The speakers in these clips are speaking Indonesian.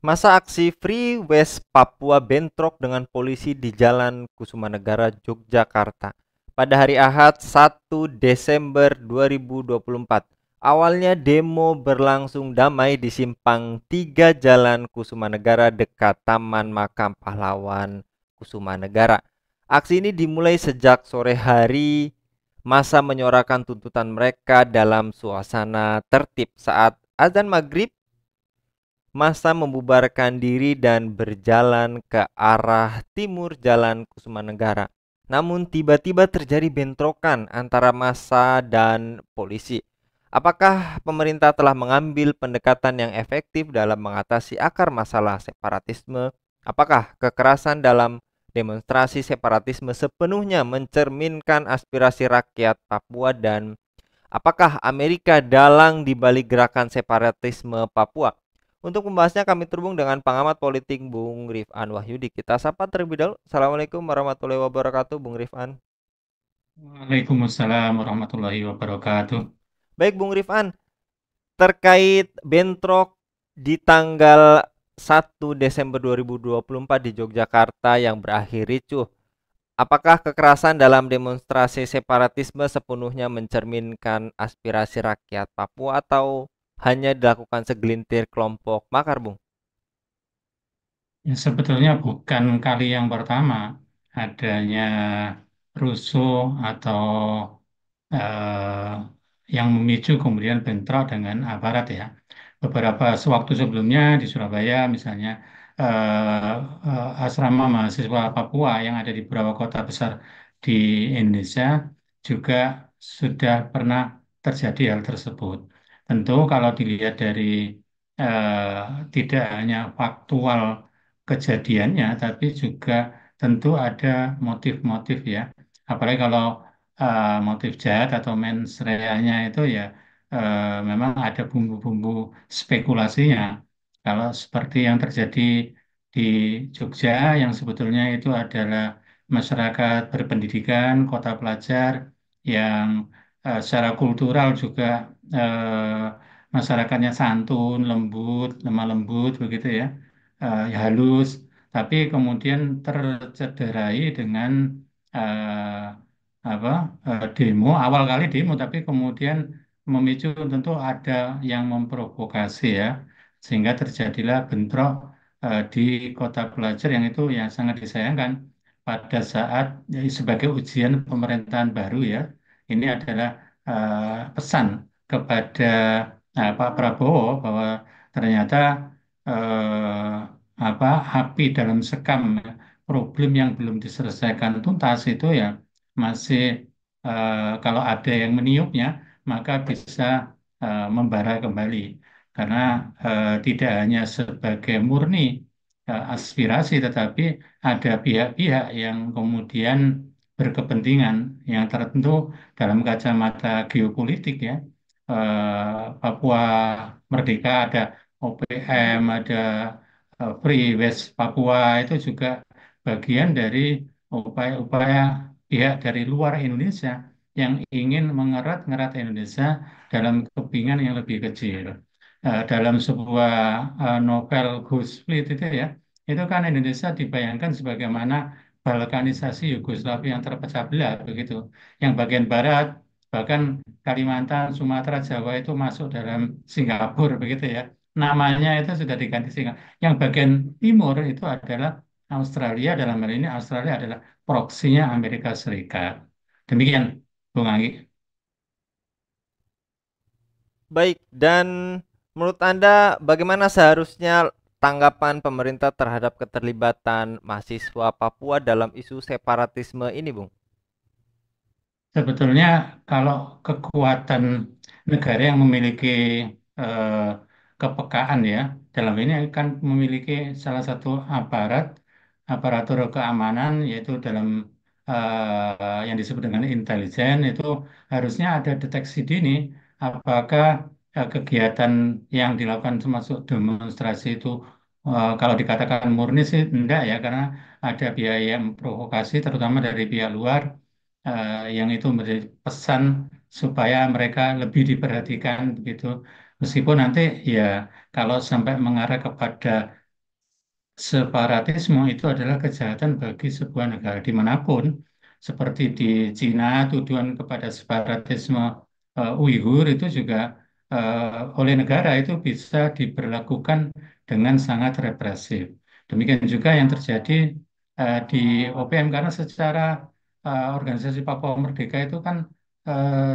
Masa aksi Free West Papua bentrok dengan polisi di Jalan Kusumanegara, Yogyakarta pada hari Ahad 1 Desember 2024. Awalnya demo berlangsung damai di simpang 3 Jalan Kusumanegara dekat Taman Makam Pahlawan Kusumanegara. Aksi ini dimulai sejak sore hari. Masa menyuarakan tuntutan mereka dalam suasana tertib saat azan maghrib. Massa membubarkan diri dan berjalan ke arah timur Jalan Kusumanegara. Namun tiba-tiba terjadi bentrokan antara massa dan polisi. Apakah pemerintah telah mengambil pendekatan yang efektif dalam mengatasi akar masalah separatisme? Apakah kekerasan dalam demonstrasi separatisme sepenuhnya mencerminkan aspirasi rakyat Papua, dan apakah Amerika dalang di balik gerakan separatisme Papua? Untuk membahasnya kami terhubung dengan pengamat politik Bung Rifan Wahyudi. Kita sapa terlebih dahulu. Assalamualaikum warahmatullahi wabarakatuh, Bung Rifan. Waalaikumsalam warahmatullahi wabarakatuh. Baik, Bung Rifan, terkait bentrok di tanggal 1 Desember 2024 di Yogyakarta yang berakhir ricuh, apakah kekerasan dalam demonstrasi separatisme sepenuhnya mencerminkan aspirasi rakyat Papua atau hanya dilakukan segelintir kelompok makar, Bung? Ya, sebetulnya bukan kali yang pertama adanya rusuh atau eh, yang memicu kemudian bentrok dengan aparat ya. Beberapa sewaktu sebelumnya di Surabaya misalnya eh, asrama mahasiswa Papua yang ada di beberapa kota besar di Indonesia juga sudah pernah terjadi hal tersebut. Tentu kalau dilihat dari tidak hanya faktual kejadiannya, tapi juga tentu ada motif-motif ya. Apalagi kalau motif jahat atau mens reanya itu ya memang ada bumbu-bumbu spekulasinya. Kalau seperti yang terjadi di Jogja, yang sebetulnya itu adalah masyarakat berpendidikan, kota pelajar, yang secara kultural juga masyarakatnya santun, lembut, lemah lembut, begitu ya, ya halus, tapi kemudian tercederai dengan eh, apa demo awal kali demo tapi kemudian memicu tentu ada yang memprovokasi ya sehingga terjadilah bentrok di kota pelajar yang itu yang sangat disayangkan pada saat ya, sebagai ujian pemerintahan baru ya ini adalah pesan kepada Pak Prabowo bahwa ternyata eh, api dalam sekam ya, problem yang belum diselesaikan tuntas itu ya masih kalau ada yang meniupnya maka bisa membara kembali karena tidak hanya sebagai murni aspirasi tetapi ada pihak-pihak yang kemudian berkepentingan yang tertentu dalam kacamata geopolitik ya. Papua Merdeka ada OPM ada Free West Papua itu juga bagian dari upaya-upaya pihak dari luar Indonesia yang ingin mengerat-ngerat Indonesia dalam kepingan yang lebih kecil. Dalam sebuah novel Ghost Fleet itu kan Indonesia dibayangkan sebagaimana balkanisasi Yugoslavia yang terpecah belah begitu. Yang bagian barat bahkan Kalimantan, Sumatera, Jawa itu masuk dalam Singapura begitu ya. Namanya itu sudah diganti Singapura. Yang bagian timur itu adalah Australia, dalam hal ini Australia adalah proksinya Amerika Serikat. Demikian, Bung Anggi. Baik, dan menurut Anda bagaimana seharusnya tanggapan pemerintah terhadap keterlibatan mahasiswa Papua dalam isu separatisme ini, Bung? Sebetulnya kalau kekuatan negara yang memiliki eh, kepekaan ya, dalam ini kan memiliki salah satu aparatur keamanan yaitu dalam yang disebut dengan intelijen itu harusnya ada deteksi dini apakah kegiatan yang dilakukan termasuk demonstrasi itu kalau dikatakan murni sih enggak ya karena ada biaya provokasi terutama dari pihak luar yang itu menjadi pesan supaya mereka lebih diperhatikan begitu. Meskipun nanti ya kalau sampai mengarah kepada separatisme itu adalah kejahatan bagi sebuah negara dimanapun. Seperti di Cina, tuduhan kepada separatisme Uighur itu juga oleh negara itu bisa diberlakukan dengan sangat represif. Demikian juga yang terjadi di OPM karena secara organisasi Papua Merdeka itu kan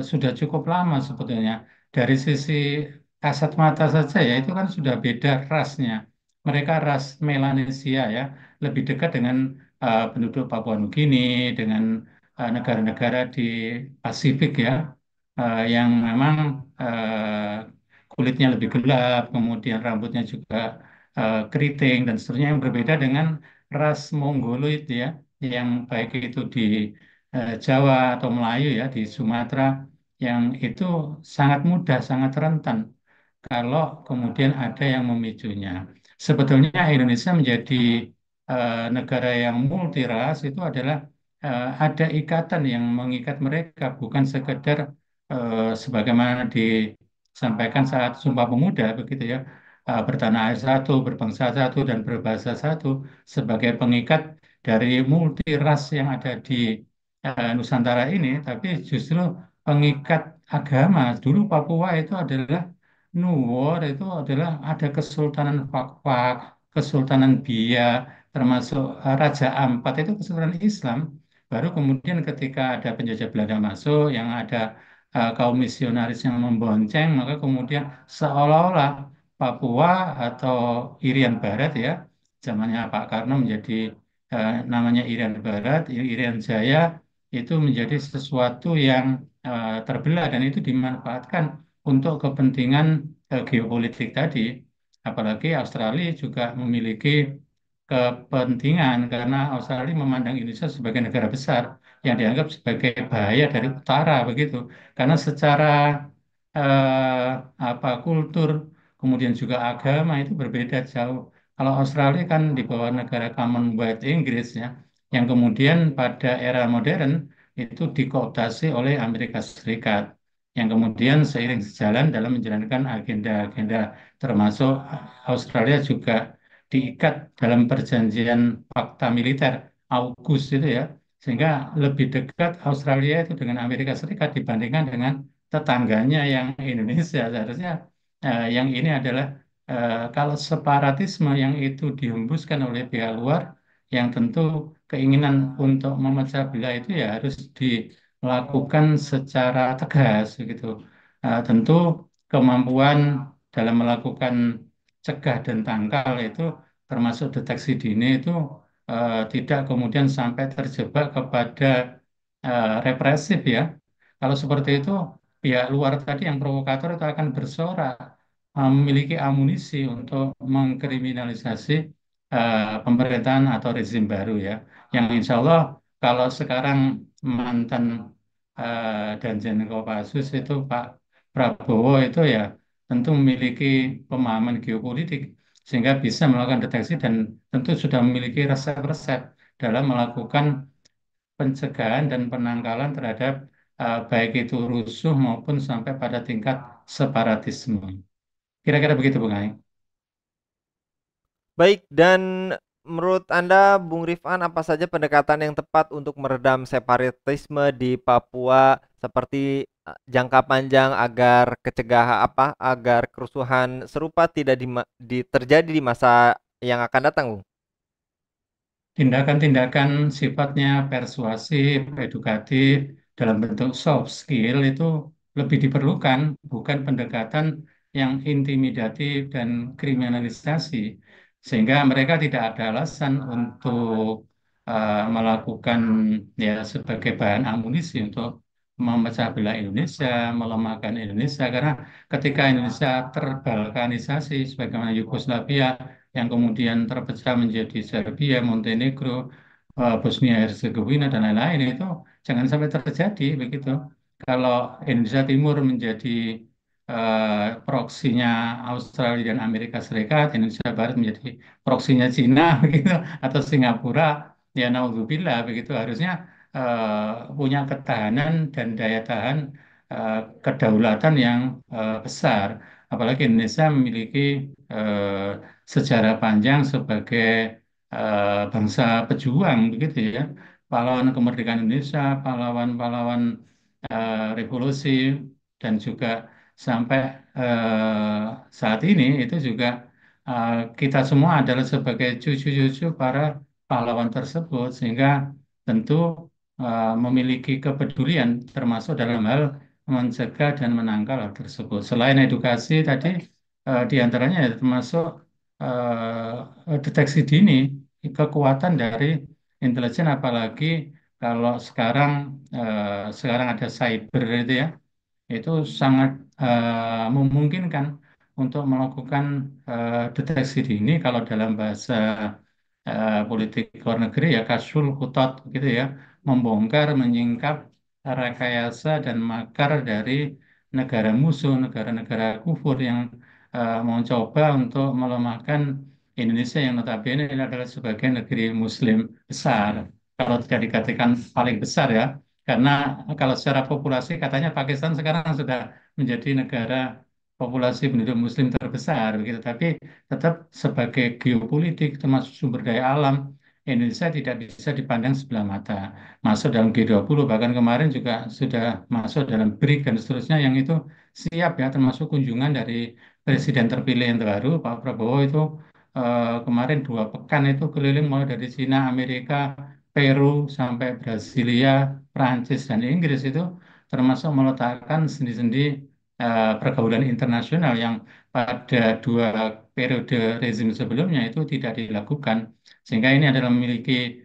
sudah cukup lama sebetulnya. Dari sisi kasat mata saja ya itu kan sudah beda rasnya. Mereka ras Melanesia ya, lebih dekat dengan penduduk Papua Nugini, dengan negara-negara di Pasifik ya, yang memang kulitnya lebih gelap, kemudian rambutnya juga keriting dan seterusnya yang berbeda dengan ras Mongoloid ya, yang baik itu di Jawa atau Melayu ya, di Sumatera, yang itu sangat mudah, sangat rentan kalau kemudian ada yang memicunya. Sebetulnya Indonesia menjadi negara yang multiras itu adalah ada ikatan yang mengikat mereka, bukan sekedar sebagaimana disampaikan saat Sumpah Pemuda begitu ya, bertanah air satu, berbangsa satu, dan berbahasa satu sebagai pengikat dari multiras yang ada di Nusantara ini, tapi justru pengikat agama. Dulu Papua itu adalah Nuwor itu adalah ada Kesultanan Fakfak, Kesultanan Bia, termasuk Raja Ampat itu Kesultanan Islam. Baru kemudian ketika ada penjajah Belanda masuk, yang ada kaum misionaris yang membonceng, maka kemudian seolah-olah Papua atau Irian Barat ya, zamannya Pak Karno menjadi namanya Irian Barat, Irian Jaya itu menjadi sesuatu yang terbelah dan itu dimanfaatkan untuk kepentingan geopolitik tadi. Apalagi Australia juga memiliki kepentingan karena Australia memandang Indonesia sebagai negara besar yang dianggap sebagai bahaya dari utara begitu. Karena secara eh, kultur kemudian juga agama itu berbeda jauh. Kalau Australia kan di bawah negara Commonwealth Inggris ya, yang kemudian pada era modern itu dikooptasi oleh Amerika Serikat, yang kemudian seiring sejalan dalam menjalankan agenda-agenda termasuk Australia juga diikat dalam perjanjian fakta militer AUKUS itu ya, sehingga lebih dekat Australia itu dengan Amerika Serikat dibandingkan dengan tetangganya yang Indonesia. Seharusnya yang ini adalah kalau separatisme yang itu dihembuskan oleh pihak luar, yang tentu keinginan untuk memecah belah itu ya harus dilakukan secara tegas gitu. Tentu kemampuan dalam melakukan cegah dan tangkal itu termasuk deteksi dini itu tidak kemudian sampai terjebak kepada represif ya. Kalau seperti itu, pihak luar tadi yang provokator itu akan bersorak memiliki amunisi untuk mengkriminalisasi pemerintahan atau rezim baru ya. Yang insya Allah kalau sekarang mantan Danjen Kopassus itu Pak Prabowo itu ya tentu memiliki pemahaman geopolitik sehingga bisa melakukan deteksi dan tentu sudah memiliki resep-resep dalam melakukan pencegahan dan penangkalan terhadap baik itu rusuh maupun sampai pada tingkat separatisme. Kira-kira begitu, Bung Ai. Baik, dan menurut Anda, Bung Rifan, apa saja pendekatan yang tepat untuk meredam separatisme di Papua seperti jangka panjang agar agar kerusuhan serupa tidak terjadi di masa yang akan datang, Bung? Tindakan-tindakan sifatnya persuasif, edukatif, dalam bentuk soft skill itu lebih diperlukan, bukan pendekatan yang intimidatif dan kriminalisasi, sehingga mereka tidak ada alasan untuk melakukan ya sebagai bahan amunisi untuk memecah belah Indonesia, melemahkan Indonesia, karena ketika Indonesia terbalkanisasi sebagaimana Yugoslavia yang kemudian terpecah menjadi Serbia, Montenegro, Bosnia Herzegovina dan lain-lain itu jangan sampai terjadi begitu. Kalau Indonesia Timur menjadi proksinya Australia dan Amerika Serikat, Indonesia Barat menjadi proksinya Cina begitu atau Singapura, ya naudzubillah begitu harusnya punya ketahanan dan daya tahan eh, kedaulatan yang besar. Apalagi Indonesia memiliki sejarah panjang sebagai bangsa pejuang begitu ya, pahlawan kemerdekaan Indonesia, pahlawan-pahlawan revolusi, dan juga sampai saat ini itu juga kita semua adalah sebagai cucu-cucu para pahlawan tersebut, sehingga tentu memiliki kepedulian termasuk dalam hal mencegah dan menangkal hal tersebut. Selain edukasi tadi, di antaranya ya termasuk deteksi dini, kekuatan dari intelijen, apalagi kalau sekarang ada cyber itu ya, itu sangat memungkinkan untuk melakukan deteksi dini, kalau dalam bahasa politik luar negeri ya kasul kutot gitu ya, membongkar, menyingkap rekayasa dan makar dari negara musuh, negara-negara kufur yang mencoba untuk melemahkan Indonesia yang notabene ini adalah sebagai negeri Muslim besar. Kalau tidak dikatakan paling besar ya, karena kalau secara populasi katanya Pakistan sekarang sudah menjadi negara populasi penduduk Muslim terbesar, begitu. Tapi tetap sebagai geopolitik termasuk sumber daya alam, Indonesia tidak bisa dipandang sebelah mata. Masuk dalam G20, bahkan kemarin juga sudah masuk dalam BRIC dan seterusnya, yang itu siap ya, termasuk kunjungan dari Presiden terpilih yang terbaru Pak Prabowo itu kemarin 2 pekan itu keliling mulai dari Cina, Amerika, Peru sampai Brasilia, Prancis dan Inggris, itu termasuk meletakkan sendi-sendi pergaulan internasional yang pada 2 periode rezim sebelumnya itu tidak dilakukan, sehingga ini adalah memiliki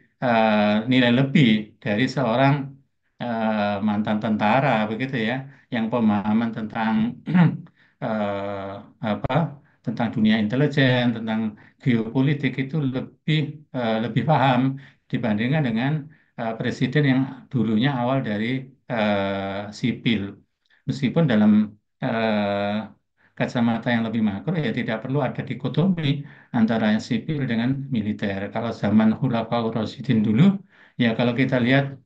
nilai lebih dari seorang mantan tentara begitu ya, yang pemahaman tentang eh, apa tentang dunia intelijen, tentang geopolitik itu lebih paham dibandingkan dengan presiden yang dulunya awal dari sipil. Meskipun dalam eh, kacamata yang lebih makro ya tidak perlu ada dikotomi antara yang sipil dengan militer. Kalau zaman Khulafaur Rasyidin dulu, ya kalau kita lihat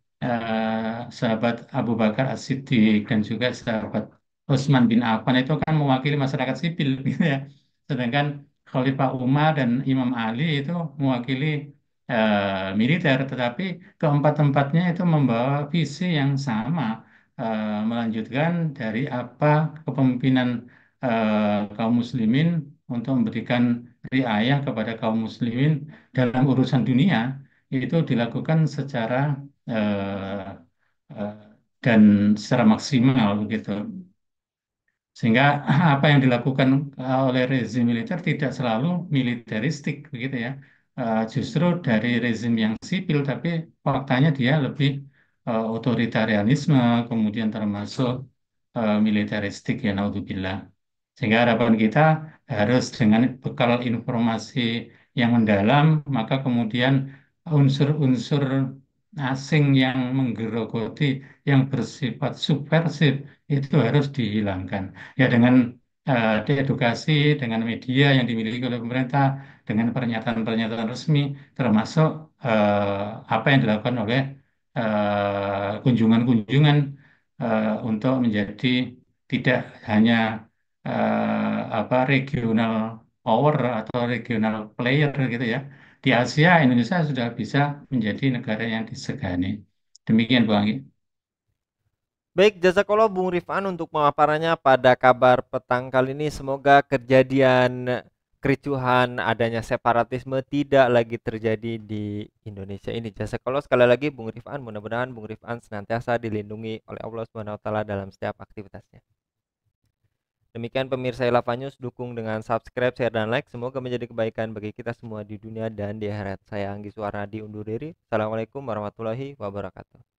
sahabat Abu Bakar As-Siddiq dan juga sahabat Utsman bin Affan itu kan mewakili masyarakat sipil gitu ya. Sedangkan Khalifah Umar dan Imam Ali itu mewakili militer, tetapi keempat-empatnya itu membawa visi yang sama, melanjutkan dari apa kepemimpinan kaum muslimin untuk memberikan riayah kepada kaum muslimin dalam urusan dunia, itu dilakukan secara eh, eh, dan secara maksimal begitu. Sehingga apa yang dilakukan oleh rezim militer tidak selalu militeristik begitu ya. Justru dari rezim yang sipil, tapi faktanya dia lebih otoritarianisme, kemudian termasuk militeristik ya, naudzubillah. Sehingga harapan kita harus dengan bekal informasi yang mendalam, maka kemudian unsur-unsur asing yang menggerogoti, yang bersifat subversif, itu harus dihilangkan. Ya dengan edukasi, dengan media yang dimiliki oleh pemerintah, dengan pernyataan-pernyataan resmi, termasuk apa yang dilakukan oleh kunjungan-kunjungan untuk menjadi tidak hanya apa regional power atau regional player gitu ya. Di Asia, Indonesia sudah bisa menjadi negara yang disegani. Demikian, Bu Anggi. Baik, jazakallah Bung Rifan untuk pemaparannya pada kabar petang kali ini. Semoga kejadian kericuhan adanya separatisme tidak lagi terjadi di Indonesia ini. Jazakallah sekali lagi Bung Rifan. Mudah-mudahan Bung Rifan senantiasa dilindungi oleh Allah Subhanahu wa taala dalam setiap aktivitasnya. Demikian pemirsa Ilava News, dukung dengan subscribe, share, dan like. Semoga menjadi kebaikan bagi kita semua di dunia dan di akhirat. Saya Anggi Suwarnadi undur diri. Assalamualaikum warahmatullahi wabarakatuh.